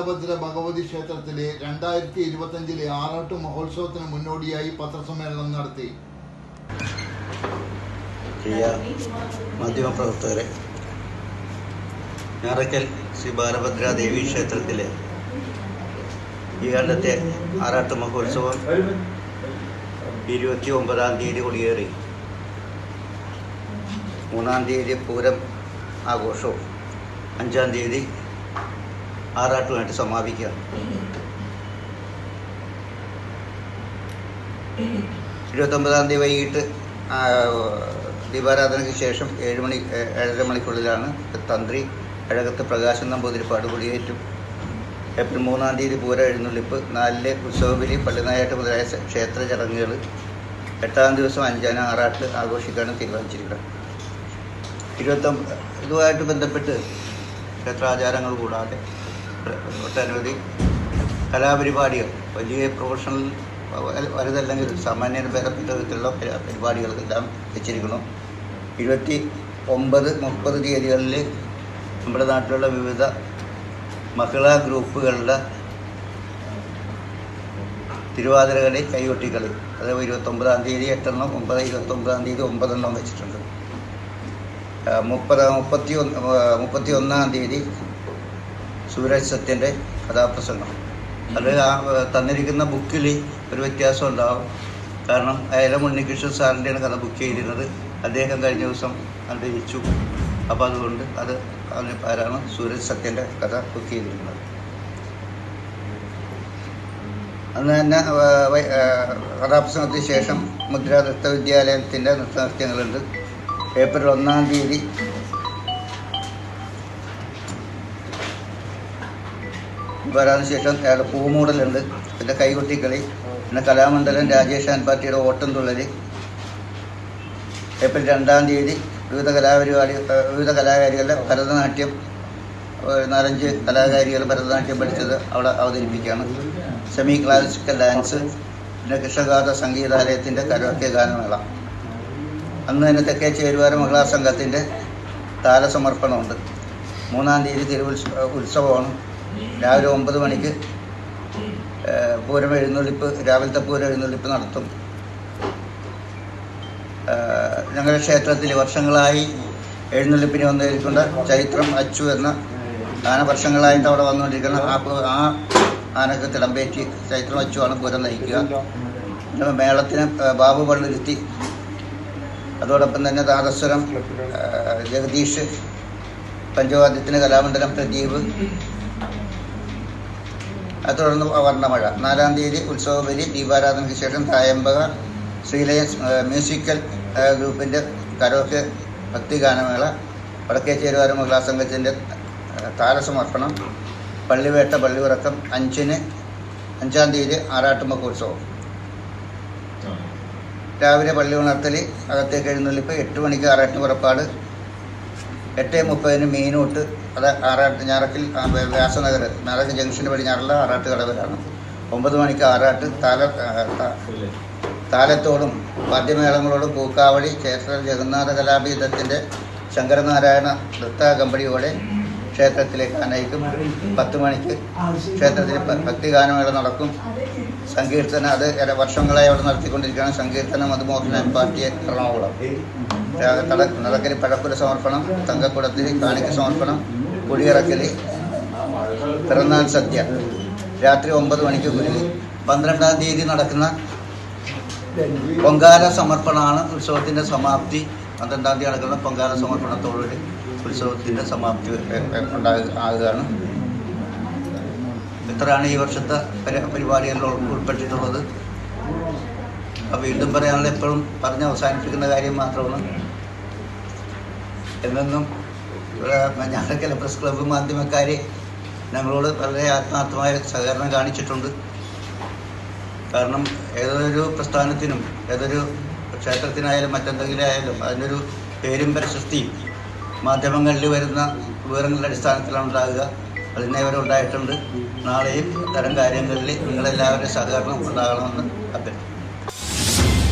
ശീബാലഭദ്ര ഭഗവതി ക്ഷേത്രത്തിലെ 2025 ആറാട്ട് മഹോത്സവത്തിന് മുന്നോടിയായി പത്രസമ്മേളനം നടത്തി. പ്രിയ മാധ്യമപ്രവർത്തകരെ, ഞാറയ്ക്കൽ ശ്രീ ബാലഭദ്ര ദേവീ ക്ഷേത്രത്തിലെ ഈ കാലത്തെ ആറാട്ട് മഹോത്സവം 29-ാം തീയതി കൊടിയേറി 3-ാം തീയതി പൂരം ആഘോഷവും 5-ാം തീയതി ആറാട്ടുമായിട്ട് സമാപിക്കുകയാണ്. 29-ാം തീയതി വൈകിട്ട് ദീപാരാധനയ്ക്ക് ശേഷം 7-7:30 മണിക്കുള്ളിലാണ് തന്ത്രി അഴകത്ത് പ്രകാശൻ നമ്പൂതിരിപ്പാട് കൊടിയേറ്റും. ഏപ്രിൽ 3-ാം തീയതി പൂര എഴുന്നള്ളിപ്പ്, 4-ലെ ഉത്സവബലി, പള്ളിനായാട്ട് മുതലായ ക്ഷേത്ര ചടങ്ങുകൾ, 8-ാം ദിവസം 5-ാം ആറാട്ട് ആഘോഷിക്കാനും തീരുമാനിച്ചിരിക്കുന്നത്. ഇതുമായിട്ട് ബന്ധപ്പെട്ട് ക്ഷേത്രാചാരങ്ങൾ കൂടാതെ ഒട്ടനവധി കലാപരിപാടികൾ, വലിയ പ്രൊഫഷണൽ വലുതല്ലെങ്കിൽ സാമാന്യ ഭേദപ്പെട്ട വിധത്തിലുള്ള പരിപാടികളെല്ലാം വെച്ചിരിക്കണം. 29-30 തീയതികളിൽ നമ്മുടെ നാട്ടിലുള്ള വിവിധ മഹിളാ ഗ്രൂപ്പുകളുടെ തിരുവാതിരകളി, കൈകൊട്ടിക്കളി, അതായത് 29-ാം തീയതി 8 എണ്ണം, 29-ാം തീയതി 9 എണ്ണം വെച്ചിട്ടുണ്ട്. 31-ാം തീയതി സൂരജ് സത്യൻ്റെ കഥാപ്രസംഗം. അത് തന്നിരിക്കുന്ന ബുക്കിൽ ഒരു വ്യത്യാസം ഉണ്ടാവും. കാരണം അയലം ഉണ്ണികൃഷ്ണൻ സാറിൻ്റെയാണ് കഥ ബുക്ക് ചെയ്തിരുന്നത്. അദ്ദേഹം കഴിഞ്ഞ ദിവസം അന്തരിച്ചു. അപ്പോൾ അതുകൊണ്ട് അതിന് ആരാണ് സൂരജ് സത്യൻ്റെ കഥ ബുക്ക് ചെയ്തിരുന്നത്. അന്ന് തന്നെ കഥാപ്രസംഗത്തിന് ശേഷം മുദ്ര നൃത്തവിദ്യാലയത്തിൻ്റെ നൃത്യങ്ങളുണ്ട്. ഏപ്രിൽ 1-ാം തീയതി വരാതിന് ശേഷം പൂമൂടലുണ്ട്, പിന്നെ കൈകൊട്ടിക്കളി, പിന്നെ കലാമണ്ഡലം രാജേഷ് ആൻ പാർട്ടിയുടെ ഓട്ടം തുള്ളൽ. ഏപ്രിൽ 2-ാം തീയതി വിവിധ കലാകാരികളുടെ ഭരതനാട്യം, 4-5 കലാകാരികൾ ഭരതനാട്യം പഠിച്ചത് അവിടെ അവതരിപ്പിക്കുകയാണ്. സെമി ക്ലാസിക്കൽ ഡാൻസ്, പിന്നെ കൃഷ്ണഗാഥ സംഗീതാലയത്തിൻ്റെ കരോക്കെ ഗാനമേള. അന്ന് തന്നെ തെക്കേ ചേരുവാര മഹിളാ സംഘത്തിൻ്റെ താലസമർപ്പണമുണ്ട്. 3-ാം തീയതി ഉത്സവമാണ്. രാവിലെ 9 മണിക്ക് പൂരം എഴുന്നള്ളിപ്പ്, രാവിലത്തെ പൂരം എഴുന്നള്ളിപ്പ് നടത്തും. ഞങ്ങളുടെ ക്ഷേത്രത്തിൽ വർഷങ്ങളായി എഴുന്നള്ളിപ്പിന് വന്നിരിക്കുന്ന ചൈത്രം അച്ചു എന്ന ആന വർഷങ്ങളായിട്ട് അവിടെ വന്നുകൊണ്ടിരിക്കുന്ന ആ ആനക്ക് തിടമ്പേറ്റി ചൈത്രം അച്ചുവാണ് പൂരം നയിക്കുക. മേളത്തിന് ബാബു പള്ളുരുത്തി, അതോടൊപ്പം തന്നെ നാദസ്വരം ജഗദീഷ്, പഞ്ചവാദ്യത്തിന് കലാമണ്ഡലം പ്രദീപ്, തുടർന്ന് വർണ്ണമഴ. 4-ാം തീയതി ഉത്സവബലി, ദീപാരാധനയ്ക്ക് ശേഷം തായമ്പക ശ്രീലയൻസ് മ്യൂസിക്കൽ ഗ്രൂപ്പിൻ്റെ കരോക്കെ ഭക്തിഗാനമേള, വടക്കേ ചേരുവാര മഹിളാ സംഘത്തിൻ്റെ താലസമർപ്പണം, പള്ളിവേട്ട, പള്ളിയുറക്കം. 5-ാം തീയതി ആറാട്ട് മഹോത്സവം. രാവിലെ പള്ളി ഉണർത്തൽ, അകത്തേക്ക് എഴുന്നള്ളിപ്പ്, 8 മണിക്ക് ആറാട്ടിന് പുറപ്പാട്, 8:30 മീനൂട്ട്. അത് ആറാട്ട് ഞാറക്കിൽ വ്യാസനഗർ ജംഗ്ഷന് പടിഞ്ഞാറുള്ള ആറാട്ട് കടവിലാണ്. 9 മണിക്ക് ആറാട്ട്. താലത്തോടും വാദ്യമേളങ്ങളോടും പൂക്കാവളി ക്ഷേത്ര ജഗന്നാഥ കലാപീഠത്തിൻ്റെ ശങ്കരനാരായണ നൃത്ത കമ്പടിയോടെ ക്ഷേത്രത്തിലേക്ക് അനയിക്കും. 10 മണിക്ക് ക്ഷേത്രത്തിൽ ഭക്തിഗാനമേള നടക്കും. സങ്കീർത്തനം, അത് വർഷങ്ങളായി അവിടെ നടത്തിക്കൊണ്ടിരിക്കുകയാണ്. സങ്കീർത്തനം മധുമോഹനൻ പാർട്ടി എറണാകുളം. നടക്കല് പഴക്കുല സമർപ്പണം, തങ്കക്കുടത്തിൽ കാണിക്ക സമർപ്പണം, കുടിയിറക്കൽ, പിറന്നാൾ സദ്യ. രാത്രി 9 മണിക്ക് ഗുരുതി. 12-ാം തീയതി നടക്കുന്ന പൊങ്കാല സമർപ്പണമാണ് ഉത്സവത്തിൻ്റെ സമാപ്തി. 12-ാം തീയതി നടക്കുന്ന പൊങ്കാല സമർപ്പണത്തോടുകൂടി ഉത്സവത്തിൻ്റെ സമാപ്തി ആകുകയാണ്. ഇത്രയാണ് ഈ വർഷത്തെ പരിപാടികളിൽ ഉൾപ്പെട്ടിട്ടുള്ളത്. അപ്പോൾ വീണ്ടും പറയാനുള്ള എപ്പോഴും പറഞ്ഞ് അവസാനിപ്പിക്കുന്ന കാര്യം മാത്രമാണ്. എന്നെന്നും ഞാറയ്ക്കൽ പ്രസ് ക്ലബ്ബ് മാധ്യമക്കാർ ഞങ്ങളോട് വളരെ ആത്മാർത്ഥമായ സഹകരണം കാണിച്ചിട്ടുണ്ട്. കാരണം ഏതൊരു പ്രസ്ഥാനത്തിനും, ഏതൊരു ക്ഷേത്രത്തിനായാലും മറ്റെന്തെങ്കിലും ആയാലും അതിനൊരു പേരും പ്രശസ്തിയും മാധ്യമങ്ങളിൽ വരുന്ന വിവരങ്ങളുടെ അടിസ്ഥാനത്തിലാണ് ഉണ്ടാകുക. അതിനെ ഉണ്ടായിട്ടുണ്ട്. നാളെയും ഇത്തരം കാര്യങ്ങളിൽ നിങ്ങളെല്ലാവരും സഹകരണം ഉണ്ടാകണമെന്ന് അഭ്യർത്ഥിക്കുന്നു.